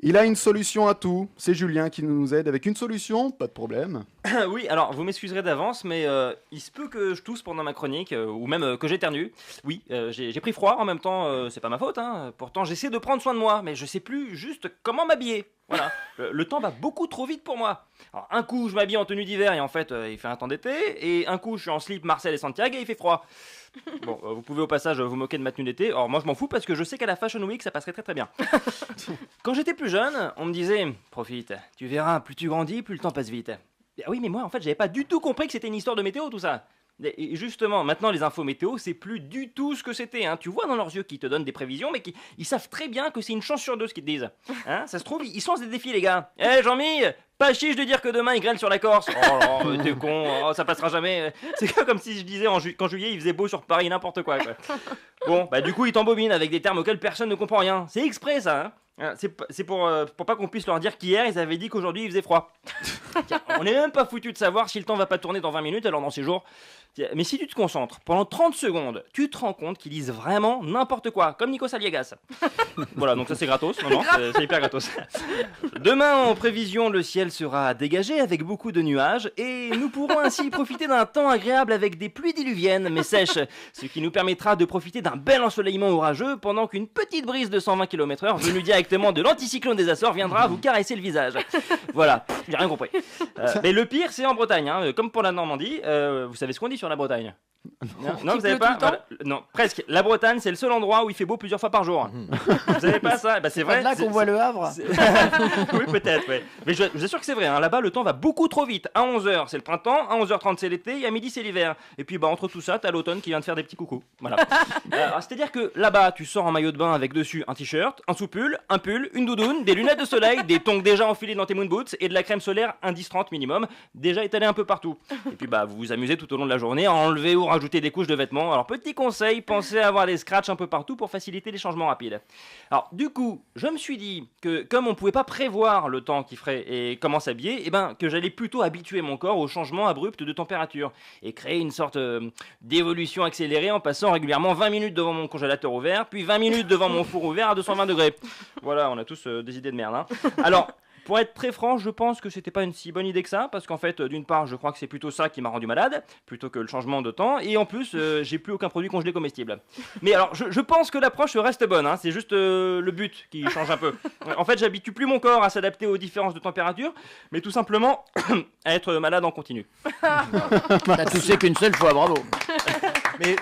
Il a une solution à tout. C'est Julien qui nous aide avec une solution, pas de problème. Oui, alors vous m'excuserez d'avance, mais il se peut que je tousse pendant ma chronique, ou même que j'éternue. Oui, j'ai pris froid en même temps, c'est pas ma faute, hein. Pourtant j'essaie de prendre soin de moi, mais je sais plus juste comment m'habiller. Voilà, le temps va beaucoup trop vite pour moi. Alors, un coup je m'habille en tenue d'hiver et en fait il fait un temps d'été, et un coup je suis en slip Marcel et Santiago et il fait froid. Bon, vous pouvez au passage vous moquer de ma tenue d'été. Alors moi je m'en fous parce que je sais qu'à la Fashion Week ça passerait très très bien. Quand j'étais plus jeune, on me disait profite, tu verras, plus tu grandis, plus le temps passe vite. Ah oui, mais moi en fait j'avais pas du tout compris que c'était une histoire de météo tout ça. Et justement, maintenant les infos météo, c'est plus du tout ce que c'était. Hein. Tu vois dans leurs yeux qu'ils te donnent des prévisions, mais ils savent très bien que c'est une chance sur deux ce qu'ils te disent. Hein, ça se trouve, ils se lancent des défis, les gars. Eh Jean-Mi, pas chiche de dire que demain il grêle sur la Corse. Oh là, t'es con, oh, ça passera jamais. C'est comme si je disais qu'en juillet il faisait beau sur Paris, n'importe quoi. Bon, bah du coup ils t'embobinent avec des termes auxquels personne ne comprend rien. C'est exprès ça. Hein. C'est pour pas qu'on puisse leur dire qu'hier ils avaient dit qu'aujourd'hui il faisait froid. Tiens, on n'est même pas foutu de savoir si le temps va pas tourner dans 20 minutes alors dans ces jours. Mais si tu te concentres pendant 30 secondes, tu te rends compte qu'ils disent vraiment n'importe quoi, comme Nico Saliegas. Voilà, donc ça c'est gratos, non, c'est hyper gratos. Demain en prévision, le ciel sera dégagé avec beaucoup de nuages et nous pourrons ainsi profiter d'un temps agréable avec des pluies diluviennes mais sèches, ce qui nous permettra de profiter d'un bel ensoleillement orageux pendant qu'une petite brise de 120 km/h venue directement de l'anticyclone des Açores viendra vous caresser le visage. Voilà, j'ai rien compris. Mais le pire c'est en Bretagne, hein, comme pour la Normandie, vous savez ce qu'on dit sur la Bretagne? Non, vous savez pas voilà. Non, presque. La Bretagne, c'est le seul endroit où il fait beau plusieurs fois par jour. Vous savez pas ça? Bah, c'est vrai. C'est là qu'on voit le Havre. Oui, peut-être, ouais. Mais je vous assure que c'est vrai. Hein. Là-bas, le temps va beaucoup trop vite. À 11h, c'est le printemps. À 11h30, c'est l'été. Et à midi, c'est l'hiver. Et puis, bah, entre tout ça, t'as l'automne qui vient de faire des petits coucous. Voilà. C'est-à-dire que là-bas, tu sors en maillot de bain avec dessus un t-shirt, un sous-pull, un pull, une doudoune, des lunettes de soleil, des tongs déjà enfilés dans tes moon boots et de la crème solaire indice 30 minimum, déjà étalée un peu partout. Et puis, bah, vous vous amusez tout au long de la journée à enlever ou rajouter des couches de vêtements. Alors petit conseil, pensez à avoir des scratchs un peu partout pour faciliter les changements rapides. Alors du coup, je me suis dit que comme on pouvait pas prévoir le temps qu'il ferait et comment s'habiller, eh ben que j'allais plutôt habituer mon corps aux changements abrupts de température et créer une sorte d'évolution accélérée en passant régulièrement 20 minutes devant mon congélateur ouvert, puis 20 minutes devant mon four ouvert à 220 degrés. Voilà, on a tous des idées de merde. Hein. Alors pour être très franc, je pense que c'était pas une si bonne idée que ça, parce qu'en fait, d'une part, je crois que c'est plutôt ça qui m'a rendu malade, plutôt que le changement de temps, et en plus, j'ai plus aucun produit congelé comestible. Mais alors, je pense que l'approche reste bonne, hein, c'est juste le but qui change un peu. En fait, j'habitue plus mon corps à s'adapter aux différences de température, mais tout simplement à être malade en continu. T'as toussé qu'une seule fois, bravo. Mais